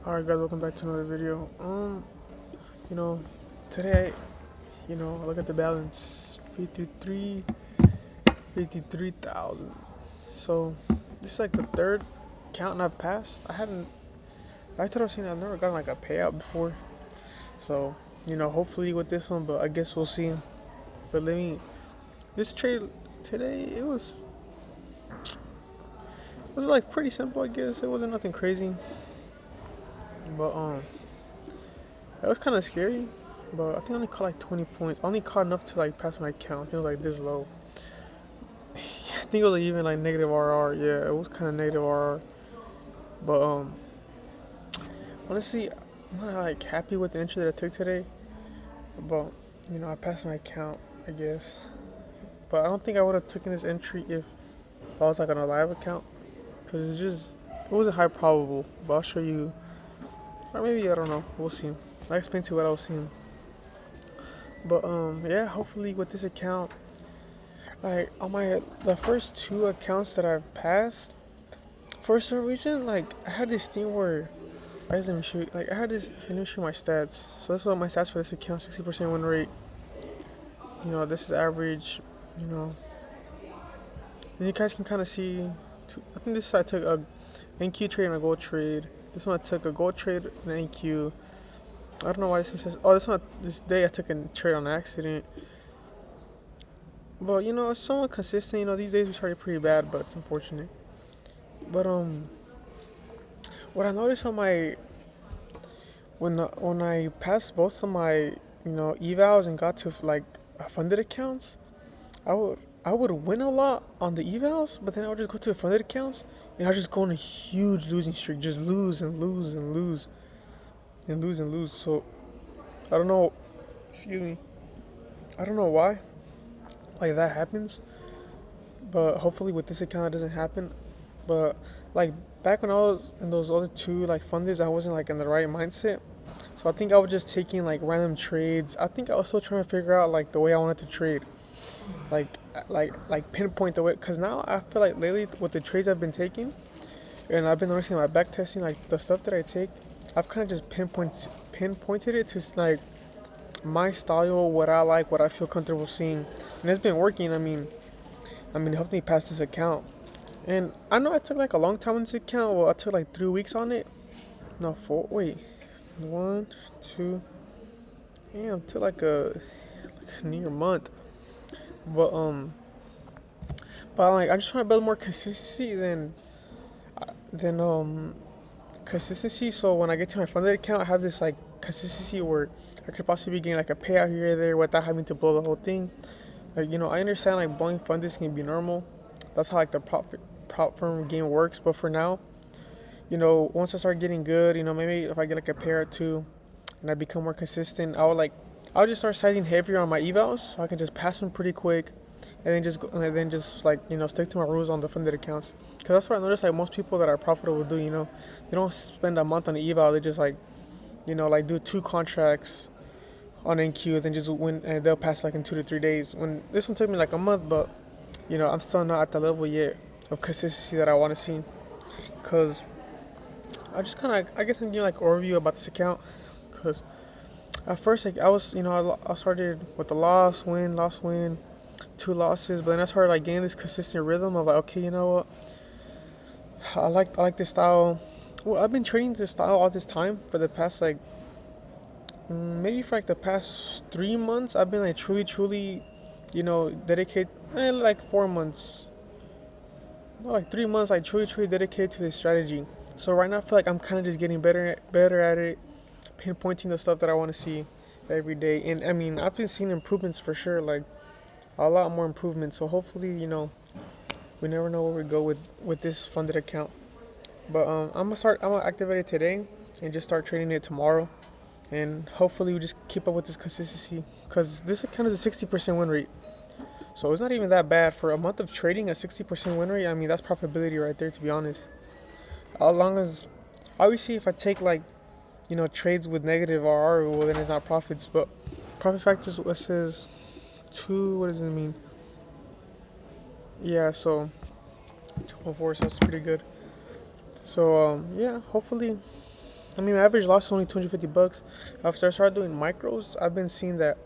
Alright guys, welcome back to another video. You know, today, I look at the balance, 53,000. So, this is like the third count and I've passed. I thought I've never gotten like a payout before. So, hopefully with this one, but I guess we'll see. But this trade today, it was like pretty simple, I guess. It wasn't nothing crazy. But, it was kind of scary, but I think I only caught like 20 points. I only caught enough to like pass my count. I think it was like this low. I think it was like even like negative RR. Yeah, it was kind of negative RR. But honestly, I'm not like happy with the entry that I took today. But I passed my count, I guess. But I don't think I would have taken this entry if I was like on a live account, cause it wasn't high probable. But I'll show you, or maybe I don't know. We'll see. I explained to you what I was seeing. But yeah, hopefully with this account, like on the first two accounts that I've passed, for some reason, like I had this thing where I just let me show like I had this. Let me show my stats. So that's what my stats for this account: 60% win rate. This is average. You know, and you guys can kind of see. I think this I took a NQ trade and a gold trade. This one I took a gold trade and an NQ. I don't know why this says. Oh, this day I took a trade on accident. But it's somewhat consistent. These days we started pretty bad, but it's unfortunate. But what I noticed on my when I passed both of my evals and got to like funded accounts, I would win a lot on the evals, but then I would just go to the funded accounts and I would just go on a huge losing streak, just lose and lose and lose and lose and lose. So I don't know. Excuse me. I don't know why like that happens, but hopefully with this account it doesn't happen. But like back when I was in those other two like funders, I wasn't like in the right mindset. So I think I was just taking like random trades. I think I was still trying to figure out like the way I wanted to trade, like pinpoint the way. Cause now I feel like lately with the trades I've been taking, and I've been noticing my back testing, like the stuff that I take, I've kind of just pinpointed it to like my style, what I like, what I feel comfortable seeing, and it's been working. It helped me pass this account. And I know I took like a long time on this account. Well, I took like 3 weeks on it. No, four. Wait, 1, 2. Damn, took like a near month. But like I'm just trying to build more consistency than consistency. So when I get to my funded account, I have this like consistency where I could possibly be getting like a payout here or there without having to blow the whole thing. Like I understand like blowing funders can be normal. That's how like the prop firm game works. But for now, once I start getting good, maybe if I get like a pair or two, and I become more consistent, I'll just start sizing heavier on my evals, so I can just pass them pretty quick, and then just like stick to my rules on the funded accounts. Cause that's what I noticed. Like most people that are profitable do, they don't spend a month on an eval. They just like do 2 contracts on NQ, then just win, and they'll pass like in 2 to 3 days. When this one took me like a month, but I'm still not at the level yet of consistency that I want to see. Cause I guess I'm giving like an overview about this account. Cause at first like I started with the loss, win, 2 losses, but then I started like getting this consistent rhythm of like, okay, you know what? I like this style. Well, I've been trading this style all this time for the past like maybe for like the past 3 months. I've been like truly, dedicate like 4 months, no, like 3 months. I truly dedicated to this strategy. So right now I feel like I'm kind of just getting better at it, pinpointing the stuff that I want to see every day. And I've been seeing improvements for sure, like a lot more improvements. So hopefully, we never know where we go with this funded account. But I'm gonna activate it today and just start trading it tomorrow. And hopefully we just keep up with this consistency, because this account is a 60% win rate. So it's not even that bad for a month of trading. A 60% win rate, that's profitability right there, to be honest. As long as, obviously, if I take like trades with negative RR, well then it's not profits. But profit factors, what says 2, what does it mean? Yeah, so 2.4, so that's pretty good. So yeah, hopefully I mean, my average loss is only $250. After I started doing micros, I've been seeing that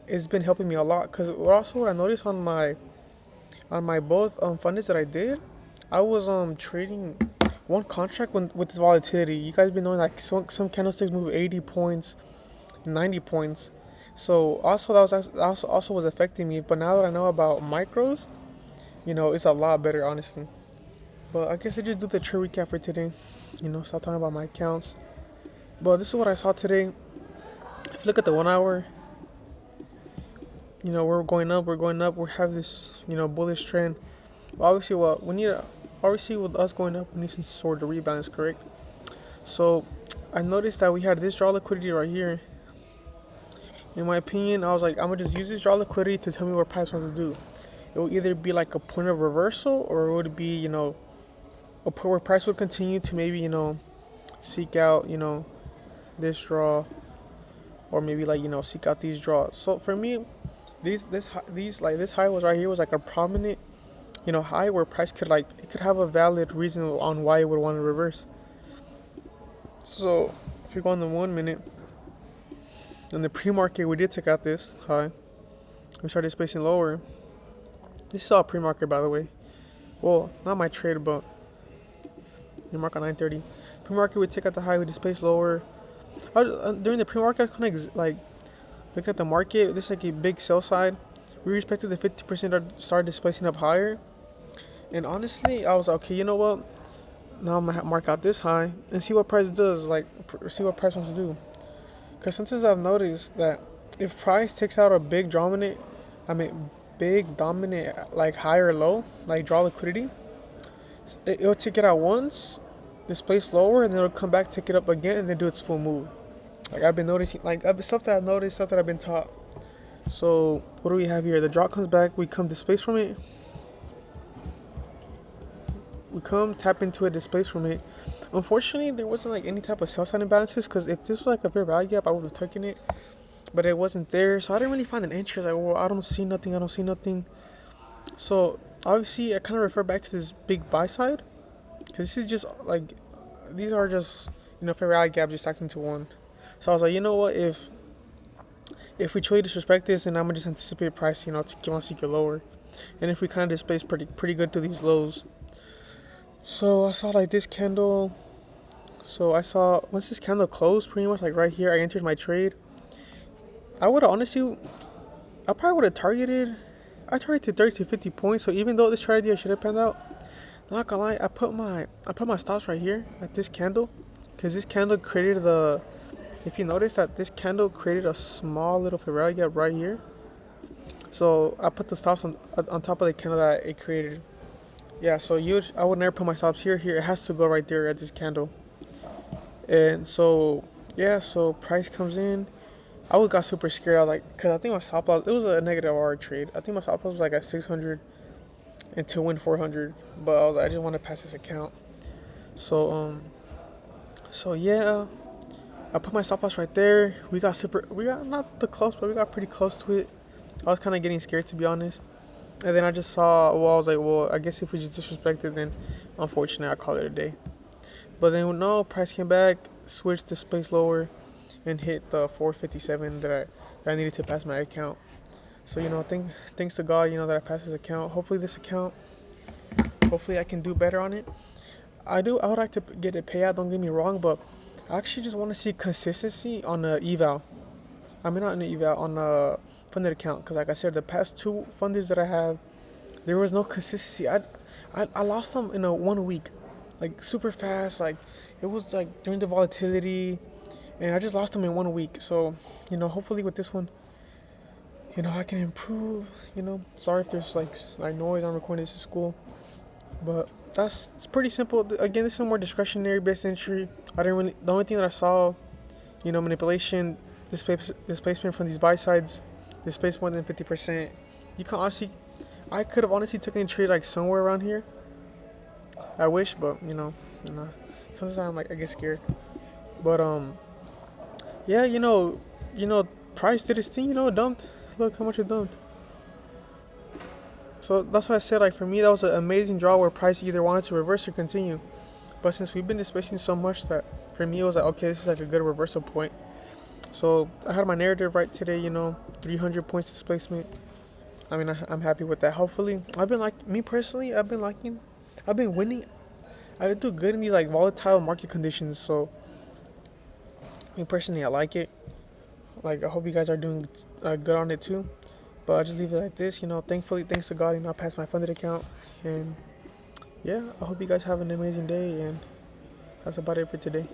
it's been helping me a lot. Cause also what I noticed on my both fundings that I did, I was trading one contract with this volatility. You guys been knowing like some candlesticks move 80 points, 90 points. So also that was also was affecting me. But now that I know about micros, it's a lot better, honestly. But I guess I just do the trade recap for today. Stop talking about my accounts. But this is what I saw today. If you look at the 1 hour, we're going up, we have this, bullish trend. But obviously, obviously with us going up, we need some sort of rebalance, correct? So I noticed that we had this draw liquidity right here. In my opinion, I was like, I'm gonna just use this draw liquidity to tell me what price wants to do. It will either be like a point of reversal, or it would be, a point where price would continue to maybe, seek out, this draw, or maybe like, seek out these draws. So for me, this high was right here was like a prominent, high where price could it could have a valid reason on why it would want to reverse. So if you go on the 1 minute, in the pre-market, we did take out this high. We started spacing lower. This is all pre-market, by the way. Well, not my trade, but the market 9:30. Pre-market, we take out the high. We did space lower. During the pre-market, I was kind of like looking at the market. This is like a big sell side. We respected the 50% that started displacing up higher. And honestly, I was like, okay, you know what? Now I'm gonna mark out this high and see what price does. Like, see what price wants to do. Because sometimes I've noticed that if price takes out a big dominant, like high or low, like draw liquidity, it'll take it out once, displace lower, and then it'll come back, take it up again, and then do its full move. Like I've been noticing, stuff that I've noticed, stuff that I've been taught. So what do we have here? The draw comes back, we come displace from it. We come tap into it, displace from it. Unfortunately, there wasn't like any type of sell side imbalances, because if this was like a fair value gap, I would have taken it. But it wasn't there, so I didn't really find an entry. Like, well, I don't see nothing. So obviously, I kind of refer back to this big buy side, because this is just like, these are just, fair value gap just stacked into one. So I was like, you know what, if we truly disrespect this, then I'm gonna just anticipate price, to keep on seeking lower. And if we kind of displace pretty good to these lows. So I saw like this candle. So I saw once this candle closed, pretty much like right here, I entered my trade. I probably would have targeted. I targeted 30 to 50 points. So even though this trade idea should have panned out, not gonna lie, I put my stops right here at this candle, because this candle created the. If you notice that this candle created a small little fair value gap right here. So I put the stops on top of the candle that it created. Yeah, so I would never put my stops here. It has to go right there at this candle. And so, yeah, so price comes in. I got super scared. I was like, because I think my stop loss, it was a negative R trade. I think my stop loss was like at 600 and to win 400. But I was like, I just want to pass this account. So yeah, I put my stop loss right there. We got not the close, but we got pretty close to it. I was kind of getting scared, to be honest. And then I just saw, I was like, well, I guess if we just disrespect it, then unfortunately I call it a day. But then no, price came back, switched to space lower, and hit the 457 that I needed to pass my account. So thanks to God, that I passed this account. Hopefully I can do better on it. I would like to get a payout. Don't get me wrong, but I actually just want to see consistency on the eval. I mean, not on the eval, on the funded account, because like I said, the past two funders that I have, there was no consistency. I lost them in a 1 week, like super fast. Like it was like during the volatility, and I just lost them in 1 week. So hopefully with this one, I can improve. Sorry if there's like noise. I'm recording this at school, but it's pretty simple. Again, this is a more discretionary based entry. The only thing that I saw, manipulation, displacement from these buy sides. Displace more than 50%. You can honestly, I could have honestly taken a trade like somewhere around here. I wish, but sometimes I'm like, I get scared. But yeah, price did its thing. Dumped. Look how much it dumped. So that's why I said, like, for me, that was an amazing draw where price either wanted to reverse or continue. But since we've been displacing so much, that for me it was like, okay, this is like a good reversal point. So I had my narrative right today, 300 points displacement. I mean, I'm happy with that. Hopefully, I've been like, me personally, I've been winning. I do good in these like volatile market conditions. So me personally, I like it. Like, I hope you guys are doing good on it too. But I'll just leave it like this, Thankfully, thanks to God, I passed my funded account. And yeah, I hope you guys have an amazing day. And that's about it for today.